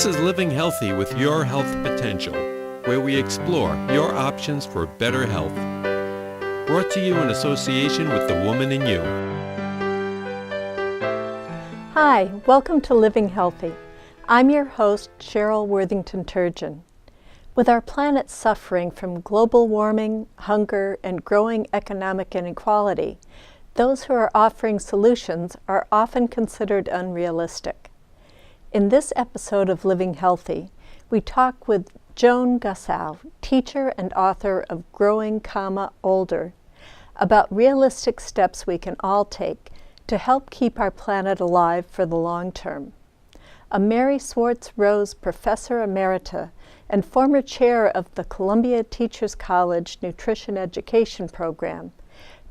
This is Living Healthy with Your Health Potential, where we explore your options for better health. Brought to you in association with The Woman in You. Hi, welcome to Living Healthy. I'm your host, Cheryl Worthington-Turgeon. With our planet suffering from global warming, hunger, and growing economic inequality, those who are offering solutions are often considered unrealistic. In this episode of Living Healthy, we talk with Joan, teacher and author of Growing, Older, about realistic steps we can all take to help keep our planet alive for the long term. A Mary Swartz Rose Professor Emerita and former chair of the Columbia Teachers College Nutrition Education Program,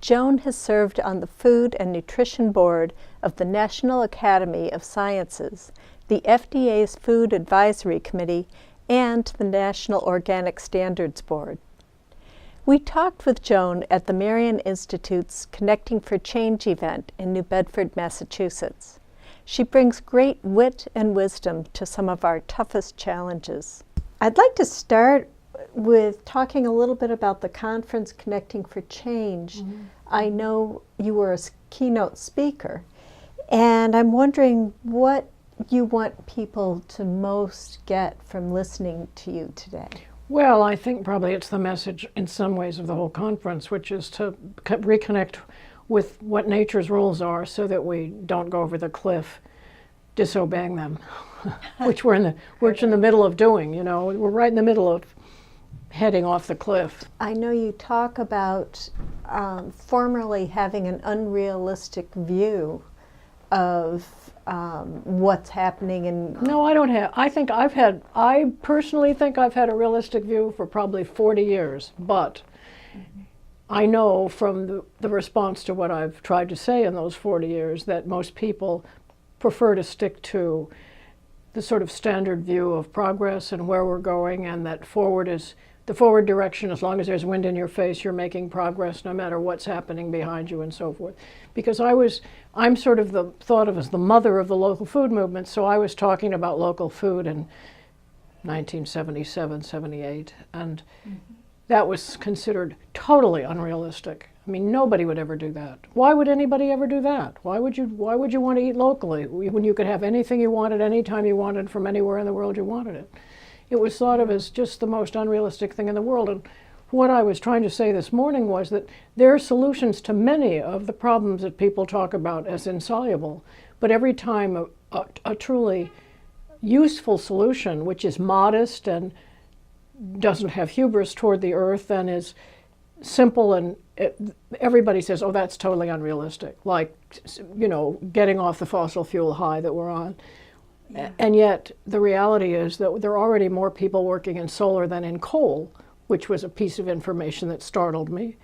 Joan has served on the Food and Nutrition Board of the National Academy of Sciences, the FDA's Food Advisory Committee, and the National Organic Standards Board. We talked with Joan at the Marion Institute's Connecting for Change event in New Bedford, Massachusetts. She brings great wit and wisdom to some of our toughest challenges. I'd like to start with talking a little bit about the conference Connecting for Change. Mm-hmm. I know you were a keynote speaker, and I'm wondering what you want people to most get from listening to you today. Well, I think probably it's the message in some ways of the whole conference, which is to reconnect with what nature's rules are so that we don't go over the cliff disobeying them, which we're in the middle of doing. You know, we're right in the middle of heading off the cliff. I know you talk about formerly having an unrealistic view of what's happening in... No, I don't have. I personally think I've had a realistic view for probably 40 years, but I know from the response to what I've tried to say in those 40 years that most people prefer to stick to the sort of standard view of progress and where we're going, and that the forward direction. As long as there's wind in your face, you're making progress no matter what's happening behind you and so forth. Because I'm sort of thought of as the mother of the local food movement, so I was talking about local food in 1977, 78, and that was considered totally unrealistic. I mean, nobody would ever do that. Why would anybody ever do that? Why would you want to eat locally when you could have anything you wanted, anytime you wanted, from anywhere in the world you wanted it? It was thought of as just the most unrealistic thing in the world. And what I was trying to say this morning was that there are solutions to many of the problems that people talk about as insoluble. But every time a truly useful solution, which is modest and doesn't have hubris toward the earth and is simple, and everybody says, oh, that's totally unrealistic. Like, you know, getting off the fossil fuel high that we're on. Yeah. And yet the reality is that there are already more people working in solar than in coal, which was a piece of information that startled me.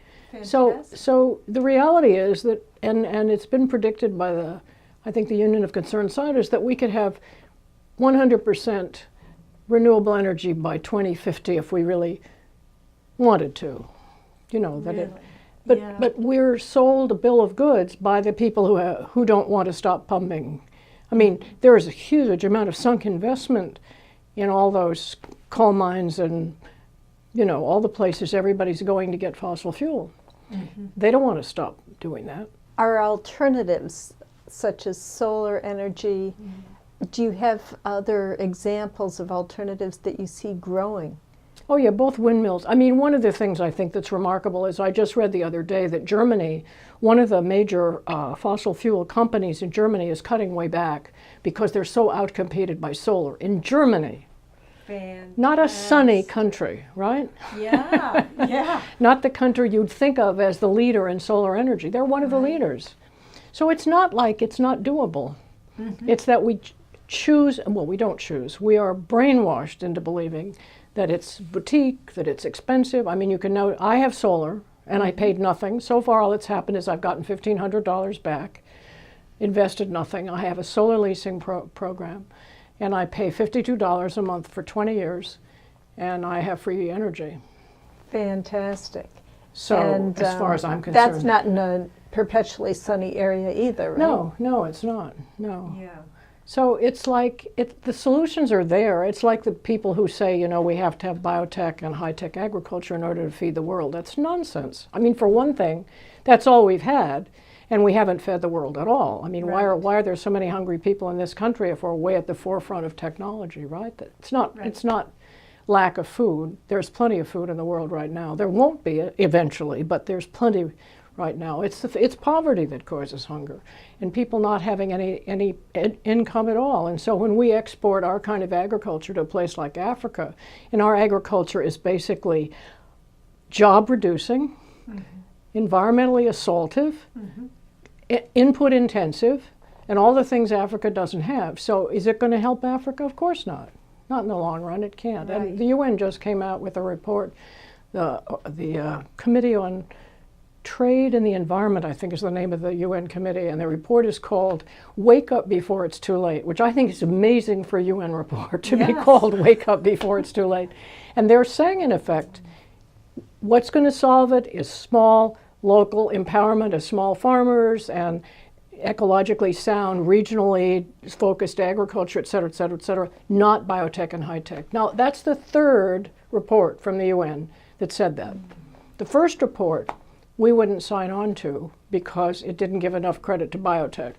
So the reality is that, and it's been predicted by I think the Union of Concerned Scientists, that we could have 100% renewable energy by 2050 if we really wanted to. You know, that really? But we're sold a bill of goods by the people who don't want to stop pumping. I mean, there is a huge amount of sunk investment in all those coal mines and, you know, all the places everybody's going to get fossil fuel. Mm-hmm. They don't want to stop doing that. Are alternatives such as solar energy, do you have other examples of alternatives that you see growing? Oh yeah, both windmills. I mean, one of the things I think that's remarkable is I just read the other day that Germany, one of the major fossil fuel companies in Germany, is cutting way back because they're so outcompeted by solar. In Germany. Fantastic. Not a sunny country, right? Yeah, yeah. Not the country you'd think of as the leader in solar energy. They're one of the leaders. So it's not like it's not doable. Mm-hmm. It's that we choose, well, we don't choose. We are brainwashed into believing that it's boutique, that it's expensive. I mean, you can know, I have solar and I paid nothing. So far all that's happened is I've gotten $1,500 back, invested nothing. I have a solar leasing program and I pay $52 a month for 20 years and I have free energy. Fantastic. So and, as far as I'm concerned. That's not in a perpetually sunny area either, right? No, it's not, no. Yeah. So it's like the solutions are there. It's like the people who say, you know, we have to have biotech and high-tech agriculture in order to feed the world. That's nonsense. I mean, for one thing, that's all we've had, and we haven't fed the world at all. I mean, Right. why are there so many hungry people in this country if we're way at the forefront of technology, right? It's not lack of food. There's plenty of food in the world right now. There won't be eventually, but there's plenty right now. It's poverty that causes hunger, and people not having any income at all. And so when we export our kind of agriculture to a place like Africa, and our agriculture is basically job reducing, environmentally assaultive, input intensive, and all the things Africa doesn't have. So is it going to help Africa? Of course not. Not in the long run, it can't. Right. And the UN just came out with a report, the Committee on Trade and the Environment, I think is the name of the UN committee, and the report is called Wake Up Before It's Too Late, which I think is amazing for a UN report to be called Wake Up Before It's Too Late. And they're saying, in effect, what's going to solve it is small, local empowerment of small farmers and ecologically sound, regionally focused agriculture, et cetera, et cetera, et cetera, not biotech and high tech. Now, that's the third report from the UN that said that. The first report we wouldn't sign on to because it didn't give enough credit to biotech.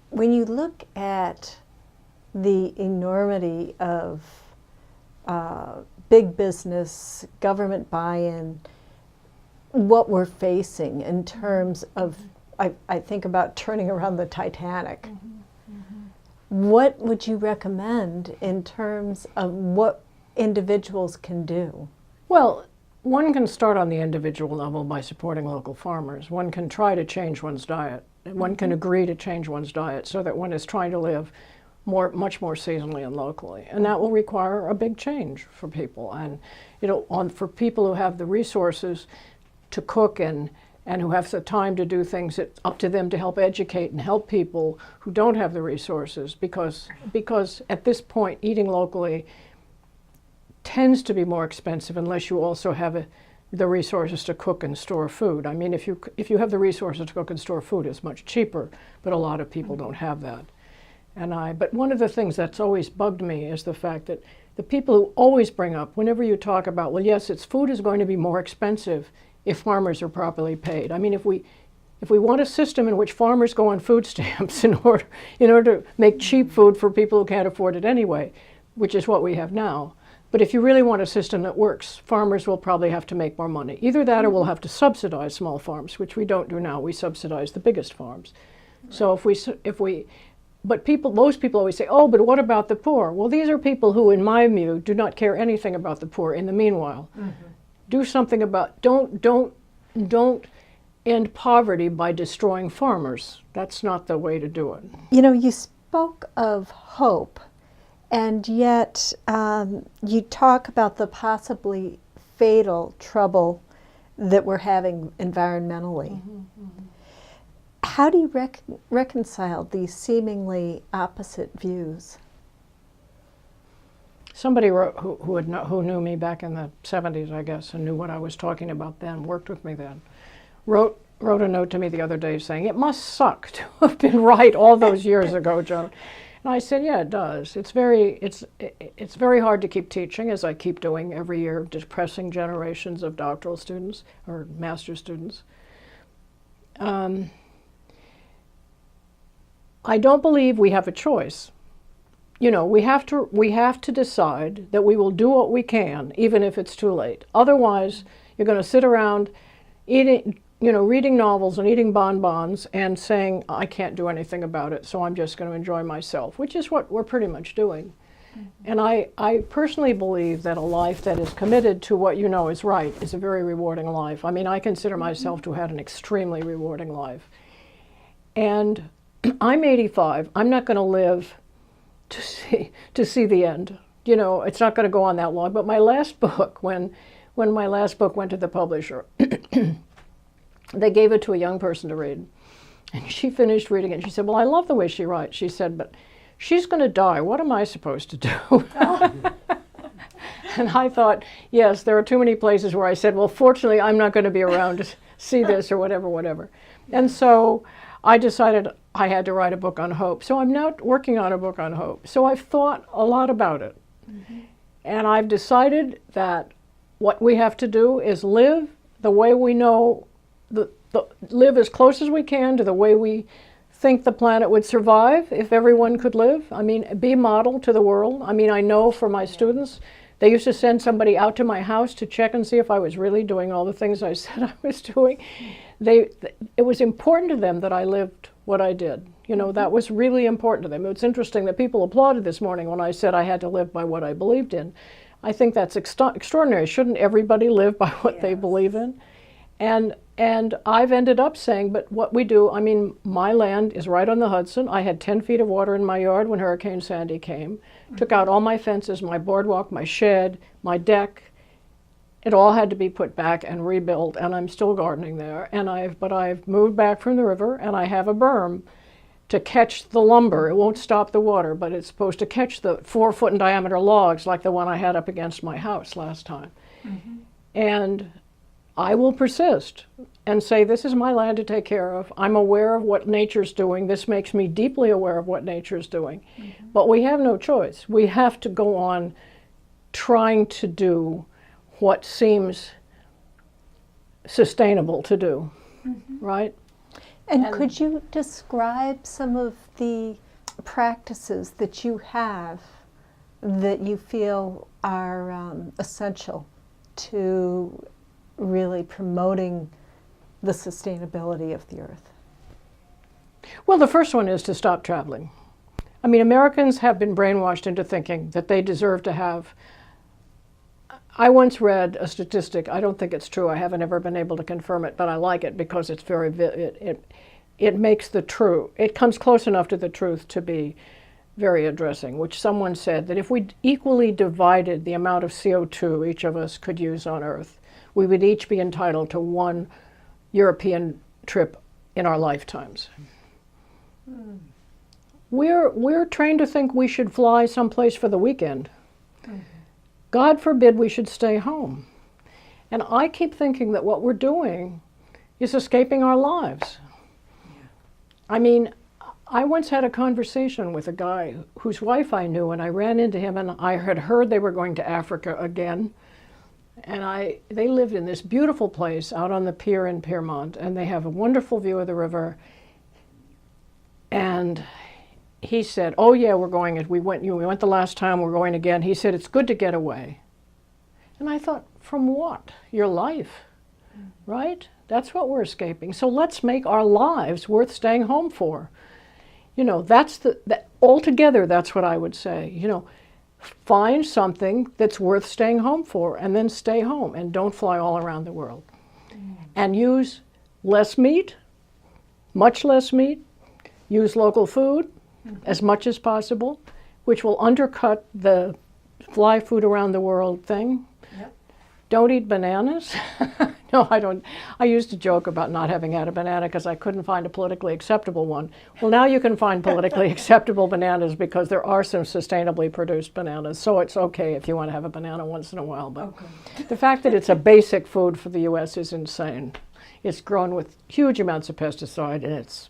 When you look at the enormity of big business, government buy-in, what we're facing in terms of, I think about turning around the Titanic. What would you recommend in terms of what individuals can do? Well, one can start on the individual level by supporting local farmers. One can try to change one's diet. One can agree to change one's diet so that one is trying to live much more seasonally and locally. And that will require a big change for people. And, you know, for people who have the resources to cook and who have the time to do things, it's up to them to help educate and help people who don't have the resources, because at this point, eating locally tends to be more expensive unless you also have the resources to cook and store food. I mean, if you have the resources to cook and store food, it's much cheaper, but a lot of people don't have that. But one of the things that's always bugged me is the fact that the people who always bring up, whenever you talk about, well, yes, food is going to be more expensive if farmers are properly paid. I mean, if we want a system in which farmers go on food stamps in order to make cheap food for people who can't afford it anyway, which is what we have now. But if you really want a system that works, farmers will probably have to make more money. Either that or we'll have to subsidize small farms, which we don't do now. We subsidize the biggest farms. Right. So most people always say, oh, but what about the poor? Well, these are people who, in my view, do not care anything about the poor in the meanwhile. Do something about, don't end poverty by destroying farmers. That's not the way to do it. You know, you spoke of hope, and yet you talk about the possibly fatal trouble that we're having environmentally. How do you reconcile these seemingly opposite views? Somebody who knew me back in the 70s, I guess, and knew what I was talking about then, worked with me then, wrote a note to me the other day saying, it must suck to have been right all those years ago, Joan. And I said, yeah, it does. It's very hard to keep teaching, as I keep doing every year, depressing generations of doctoral students or master's students. I don't believe we have a choice. You know, we have to decide that we will do what we can, even if it's too late. Otherwise, you're going to sit around eating, reading novels and eating bonbons and saying, I can't do anything about it, so I'm just going to enjoy myself, which is what we're pretty much doing. And I personally believe that a life that is committed to what you know is right is a very rewarding life. I mean, I consider myself to have had an extremely rewarding life. And I'm 85. I'm not going to live to see the end. You know, it's not going to go on that long. But my last book, when my last book went to the publisher, they gave it to a young person to read. And she finished reading it, and she said, well, I love the way she writes. She said, but she's going to die. What am I supposed to do? And I thought, yes, there are too many places where I said, well, fortunately, I'm not going to be around to see this or whatever. And so I decided I had to write a book on hope. So I'm now working on a book on hope. So I've thought a lot about it. And I've decided that what we have to do is live the way we know, live as close as we can to the way we think the planet would survive if everyone could live. I mean, be model to the world. I mean, I know for my students, they used to send somebody out to my house to check and see if I was really doing all the things I said I was doing. It was important to them that I lived what I did. You know, that was really important to them. It's interesting that people applauded this morning when I said I had to live by what I believed in. I think that's extraordinary. Shouldn't everybody live by what they believe in? And I've ended up saying, but what we do, I mean, my land is right on the Hudson. I had 10 feet of water in my yard when Hurricane Sandy came. Took out all my fences, my boardwalk, my shed, my deck. It all had to be put back and rebuilt, and I'm still gardening there. But I've moved back from the river, and I have a berm to catch the lumber. It won't stop the water, but it's supposed to catch the 4-foot in diameter logs like the one I had up against my house last time. And I will persist and say, this is my land to take care of. I'm aware of what nature's doing. This makes me deeply aware of what nature's doing. But we have no choice. We have to go on trying to do what seems sustainable to do, right? And could you describe some of the practices that you have that you feel are essential to really promoting the sustainability of the earth? Well, the first one is to stop traveling. I mean, Americans have been brainwashed into thinking that they deserve to have. I once read a statistic. I don't think it's true. I haven't ever been able to confirm it, but I like it because it's very, it makes the truth. It comes close enough to the truth to be very addressing, which someone said that if we equally divided the amount of CO2 each of us could use on Earth, we would each be entitled to one European trip in our lifetimes. We're trained to think we should fly someplace for the weekend. God forbid we should stay home. And I keep thinking that what we're doing is escaping our lives. I mean, I once had a conversation with a guy whose wife I knew, and I ran into him, and I had heard they were going to Africa again. And they lived in this beautiful place out on the pier in Piermont, and they have a wonderful view of the river. And he said, "Oh yeah, we're going. We went the last time. We're going again." He said, "It's good to get away." And I thought, from what? Your life, right? That's what we're escaping. So let's make our lives worth staying home for. You know, altogether, that's what I would say. You know, find something that's worth staying home for, and then stay home, and don't fly all around the world. And use less meat, much less meat. Use local food as much as possible, which will undercut the fly food around the world thing. Don't eat bananas. No, I don't. I used to joke about not having had a banana because I couldn't find a politically acceptable one. Well, now you can find politically acceptable bananas because there are some sustainably produced bananas. So it's okay if you want to have a banana once in a while. But the fact that it's a basic food for the U.S. is insane. It's grown with huge amounts of pesticide, and it's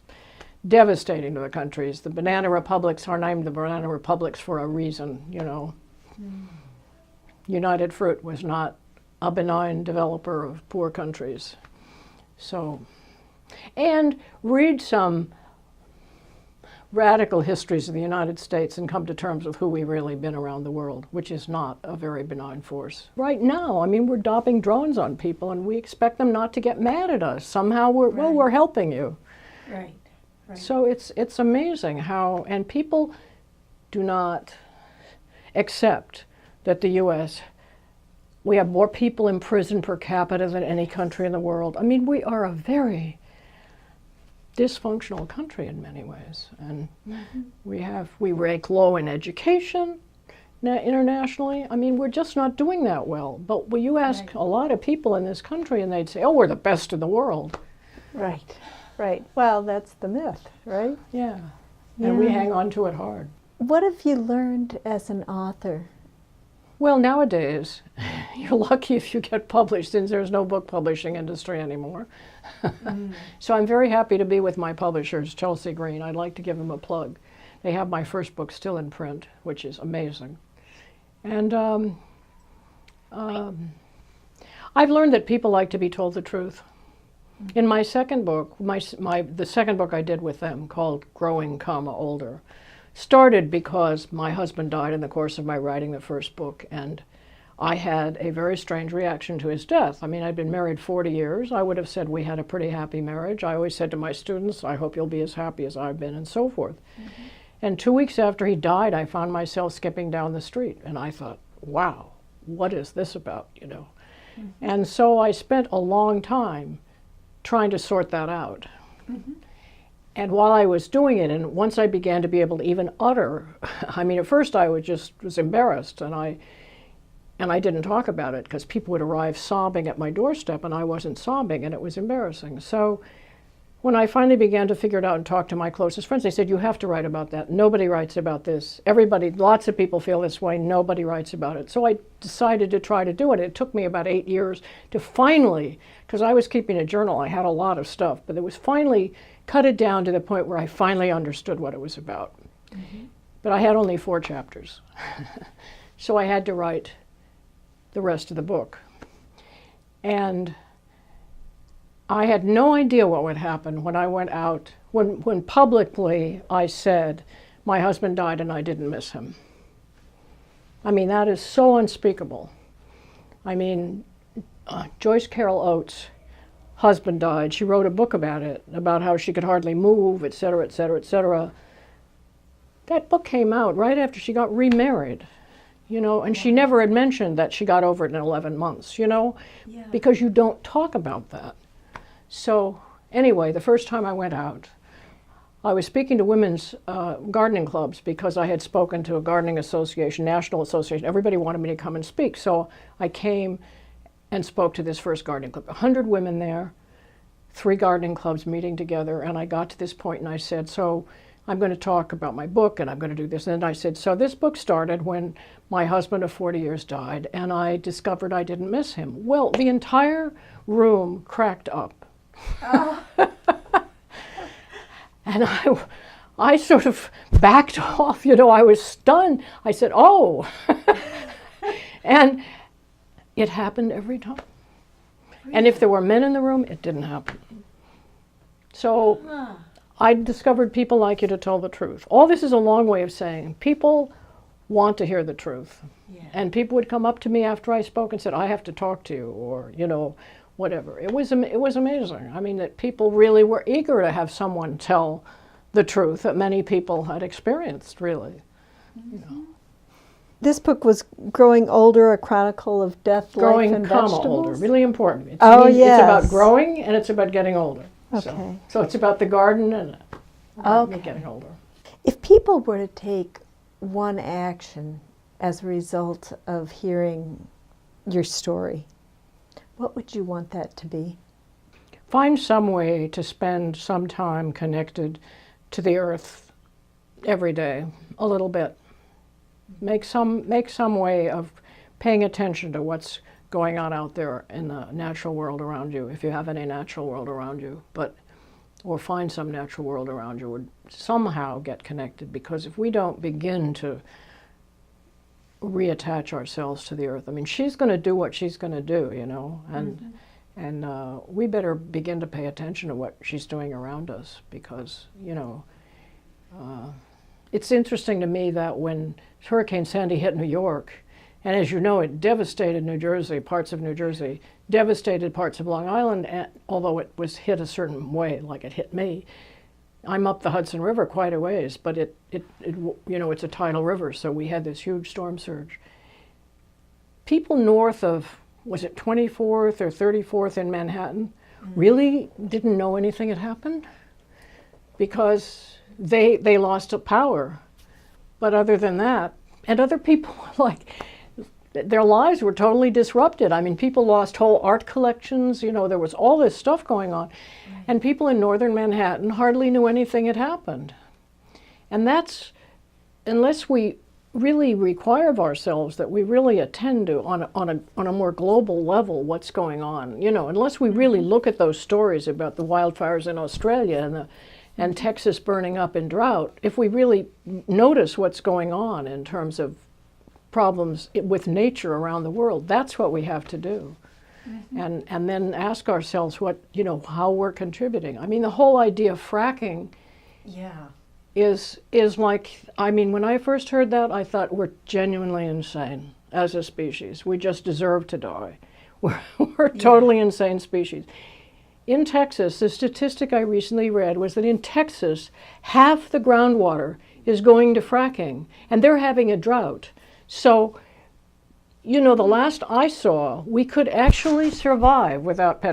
devastating to the countries. The banana republics are named the banana republics for a reason, you know. United Fruit was not a benign developer of poor countries. So, and read some radical histories of the United States and come to terms with who we've really been around the world, which is not a very benign force. Right now, I mean, we're dropping drones on people and we expect them not to get mad at us. Somehow we're helping you. Right. So it's amazing how, and people do not accept that the U.S., we have more people in prison per capita than any country in the world. I mean, we are a very dysfunctional country in many ways. And we rank low in education internationally. I mean, we're just not doing that well. But when you ask a lot of people in this country and they'd say, oh, we're the best in the world. Right. Right. Well, that's the myth, right? Yeah. And we hang on to it hard. What have you learned as an author Well, nowadays, you're lucky if you get published, since there's no book publishing industry anymore. So I'm very happy to be with my publishers, Chelsea Green. I'd like to give them a plug. They have my first book still in print, which is amazing. And I've learned that people like to be told the truth. In my second book, the second book I did with them, called Growing, Older, started because my husband died in the course of my writing the first book, and I had a very strange reaction to his death. I mean, I'd been married 40 years. I would have said we had a pretty happy marriage. I always said to my students, I hope you'll be as happy as I've been, and so forth. And 2 weeks after he died, I found myself skipping down the street, and I thought, wow, what is this about, you know? And so I spent a long time trying to sort that out. And while I was doing it, and once I began to be able to even utter, I mean, at first I was embarrassed, and I didn't talk about it because people would arrive sobbing at my doorstep, and I wasn't sobbing, and it was embarrassing. So when I finally began to figure it out and talk to my closest friends, they said, you have to write about that. Nobody writes about this. Everybody, lots of people feel this way. Nobody writes about it. So I decided to try to do it. It took me about 8 years to finally, because I was keeping a journal, I had a lot of stuff, but it was finally cut it down to the point where I finally understood what it was about. But I had only 4 chapters. So I had to write the rest of the book. And I had no idea what would happen when I went out, when publicly I said, my husband died and I didn't miss him. I mean, that is so unspeakable. I mean, Joyce Carol Oates' husband died. She wrote a book about it, about how she could hardly move, et cetera, et cetera, et cetera. That book came out right after she got remarried, you know, and she never had mentioned that she got over it in 11 months, you know, because you don't talk about that. So anyway, the first time I went out, I was speaking to women's gardening clubs because I had spoken to a gardening association, national association. Everybody wanted me to come and speak. So I came and spoke to this first gardening club. 100 women there, 3 gardening clubs meeting together. And I got to this point and I said, so I'm going to talk about my book and I'm going to do this. And then I said, so this book started when my husband of 40 years died and I discovered I didn't miss him. Well, the entire room cracked up. And I sort of backed off, you know, I was stunned. I said, oh. And it happened every time. Really? And if there were men in the room, it didn't happen. So I discovered people like you to tell the truth. All this is a long way of saying people want to hear the truth. And people would come up to me after I spoke and said, I have to talk to you, or, you know, whatever. It was amazing. I mean, that people really were eager to have someone tell the truth that many people had experienced, really. You know. This book was Growing Older, a chronicle of death, Growing, life, and vegetables. older. Really important. It's Yes. about growing and it's about getting older. Okay. So it's about the garden and about me getting older. If people were to take one action as a result of hearing your story, what would you want that to be? Find some way to spend some time connected to the earth every day, a little bit. Make some way of paying attention to what's going on out there in the natural world around you, if you have any natural world around you, or find some natural world around you, or somehow get connected, because if we don't begin to reattach ourselves to the earth, I mean, she's going to do what she's going to do, you know, and we better begin to pay attention to what she's doing around us, because, you know, it's interesting to me that when Hurricane Sandy hit New York, and as you know, it devastated New Jersey, parts of New Jersey, devastated parts of Long Island, and although it was hit a certain way, like it hit me. I'm up the Hudson River quite a ways, but it you know, it's a tidal river, so we had this huge storm surge. People north of, was it 24th or 34th in Manhattan, really didn't know anything had happened because they lost power. But other than that, and other people, like, their lives were totally disrupted. I mean, people lost whole art collections, you know, there was all this stuff going on. Right. And people in northern Manhattan hardly knew anything had happened. And that's, unless we really require of ourselves that we really attend to on a more global level what's going on. You know, unless we really look at those stories about the wildfires in Australia and Texas burning up in drought, if we really notice what's going on in terms of problems with nature around the world, that's what we have to do. And then ask ourselves what, you know, how we're contributing. I mean, the whole idea of fracking is like, I mean, when I first heard that, I thought we're genuinely insane as a species. We just deserve to die. We're a totally insane species. In Texas, the statistic I recently read was that in Texas, half the groundwater is going to fracking, and they're having a drought. So, you know, the last I saw, we could actually survive without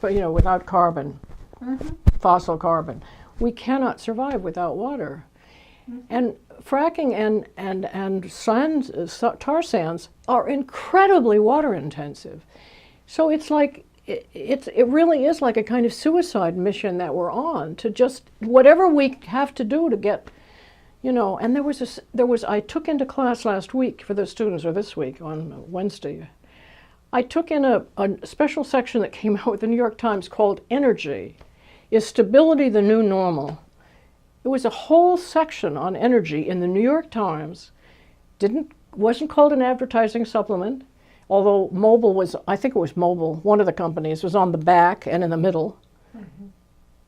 without carbon, fossil carbon. We cannot survive without water. And fracking and tar sands are incredibly water intensive. So it's like, it really is like a kind of suicide mission that we're on, to just, whatever we have to do to get, you know. And I took into class last week for the students, or this week on Wednesday, I took in a special section that came out with the New York Times called Energy. Is Stability the New Normal? It was a whole section on energy in the New York Times. Wasn't called an advertising supplement, although Mobil was, I think it was Mobil, one of the companies, was on the back and in the middle.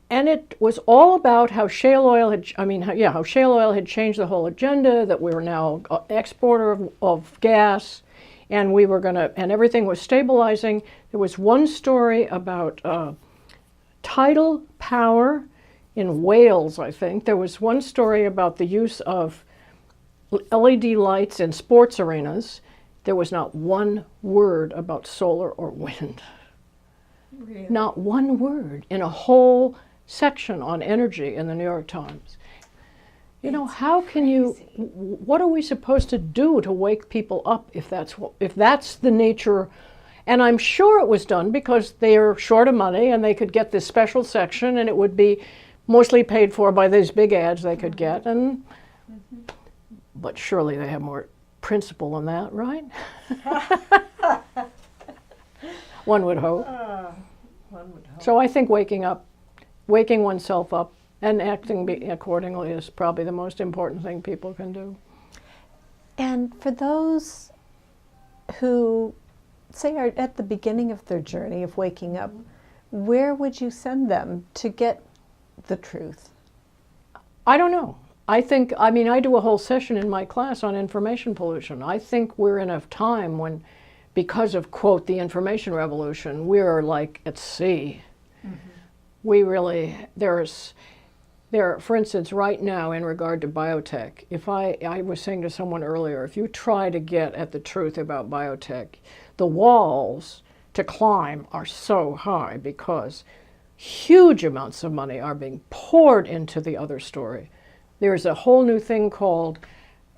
And it was all about how shale oil how shale oil had changed the whole agenda, that we were now an exporter of gas, and we were and everything was stabilizing. There was one story about tidal power in Wales, I think. There was one story about the use of LED lights in sports arenas. There was not one word about solar or wind. Really? Not one word in a whole section on energy in the New York Times. You know, how can what are we supposed to do to wake people up if that's the nature? And I'm sure it was done because they are short of money and they could get this special section, and it would be mostly paid for by these big ads they could get. But surely they have more principle than that, right? One would hope. So I think waking oneself up and acting accordingly is probably the most important thing people can do. And for those who, say, are at the beginning of their journey of waking up, where would you send them to get the truth? I don't know. I do a whole session in my class on information pollution. I think we're in a time when, because of, quote, the information revolution, we're like at sea. We really, for instance, right now in regard to biotech, if I was saying to someone earlier, if you try to get at the truth about biotech, the walls to climb are so high because huge amounts of money are being poured into the other story. There's a whole new thing called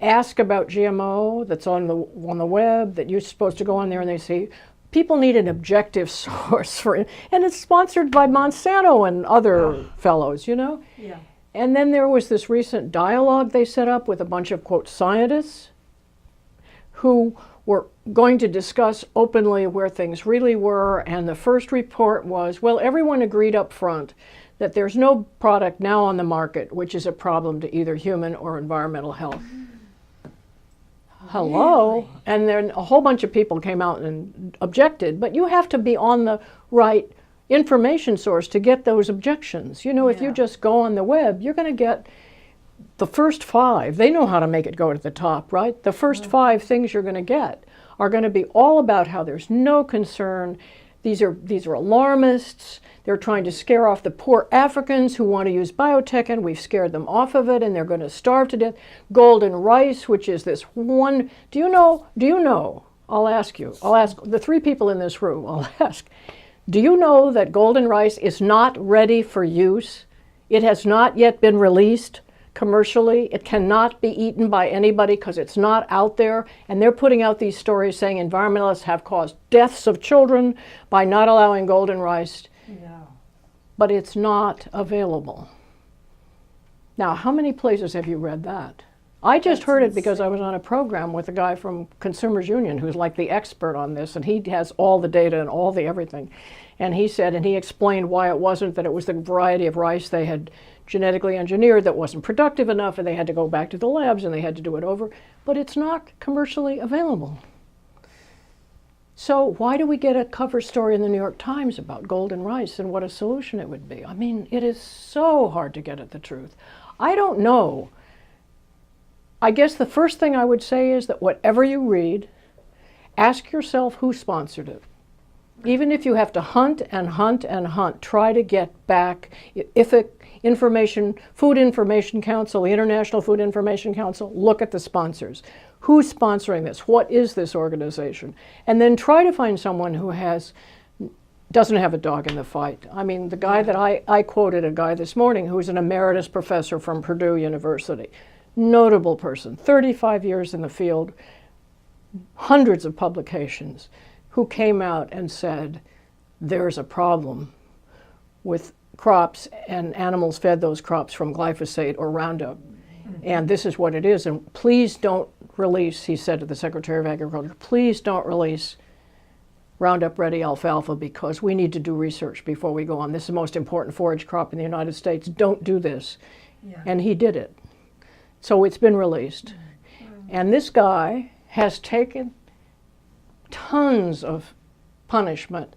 Ask About GMO that's on the web, that you're supposed to go on there and they say, people need an objective source for it. And it's sponsored by Monsanto and other fellows, you know? Yeah. And then there was this recent dialogue they set up with a bunch of, quote, scientists who were going to discuss openly where things really were. And the first report was, well, everyone agreed up front that there's no product now on the market which is a problem to either human or environmental health. Hello? Really? And then a whole bunch of people came out and objected, but you have to be on the right information source to get those objections. You know, if you just go on the web, you're going to get the first 5. They know how to make it go to the top, right? The first 5 things you're going to get are going to be all about how there's no concern. These are alarmists. They're trying to scare off the poor Africans who want to use biotech, and we've scared them off of it, and they're going to starve to death. Golden rice, which is this one, do you know, I'll ask the 3 people in this room, I'll ask, do you know that golden rice is not ready for use? It has not yet been released commercially. It cannot be eaten by anybody because it's not out there. And they're putting out these stories saying environmentalists have caused deaths of children by not allowing golden rice. No. But it's not available. Now, how many places have you read that? I just heard it because I was on a program with a guy from Consumers Union who's like the expert on this, and he has all the data and all the everything. And he said, and he explained why it wasn't that it was the variety of rice they had genetically engineered that wasn't productive enough, and they had to go back to the labs and they had to do it over. But it's not commercially available. So why do we get a cover story in the New York Times about golden rice and what a solution it would be? I mean, it is so hard to get at the truth. I don't know. I guess the first thing I would say is that whatever you read, ask yourself who sponsored it. Even if you have to hunt and hunt and hunt, try to get back. If Food Information Council, the International Food Information Council, look at the sponsors. Who's sponsoring this? What is this organization? And then try to find someone who doesn't have a dog in the fight. I mean, the guy that I quoted a guy this morning who's an emeritus professor from Purdue University. Notable person, 35 years in the field, hundreds of publications, who came out and said, there's a problem with crops and animals fed those crops from glyphosate or Roundup. And this is what it is. And please don't release, he said to the Secretary of Agriculture, please don't release Roundup Ready alfalfa because we need to do research before we go on. This is the most important forage crop in the United States. Don't do this. Yeah. And he did it. So it's been released. And this guy has taken tons of punishment.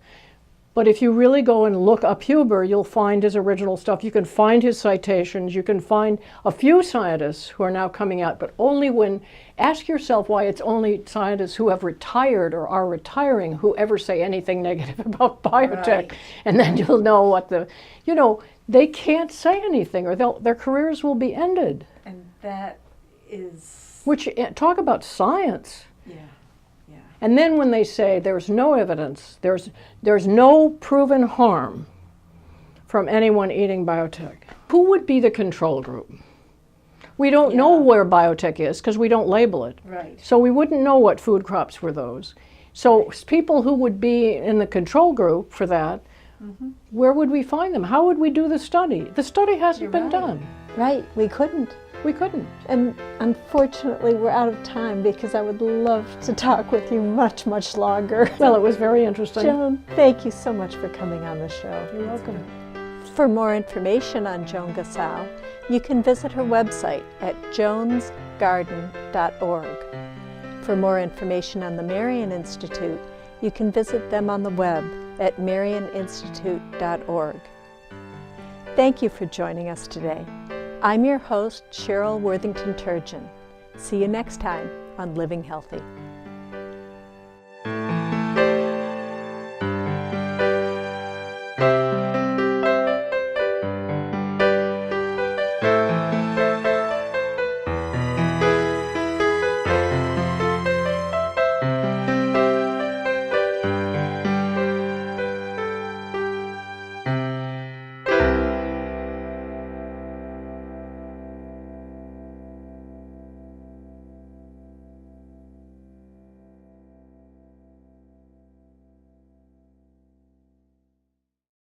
But if you really go and look up Huber, you'll find his original stuff. You can find his citations. You can find a few scientists who are now coming out, but only when, ask yourself why it's only scientists who have retired or are retiring who ever say anything negative about biotech. Right. And then you'll know what they can't say anything or their careers will be ended. And that is... Which, talk about science. Yeah. And then when they say there's no evidence, there's no proven harm from anyone eating biotech, who would be the control group? We don't know where biotech is because we don't label it. Right. So we wouldn't know what food crops were those. So people who would be in the control group for that, where would we find them? How would we do the study? The study hasn't been done. Right, we couldn't. And unfortunately, we're out of time because I would love to talk with you much, much longer. Well, it was very interesting. Joan, thank you so much for coming on the show. You're welcome. For more information on Joan Gassau, you can visit her website at jonesgarden.org. For more information on the Marion Institute, you can visit them on the web at marioninstitute.org. Thank you for joining us today. I'm your host, Cheryl Worthington Turgeon. See you next time on Living Healthy.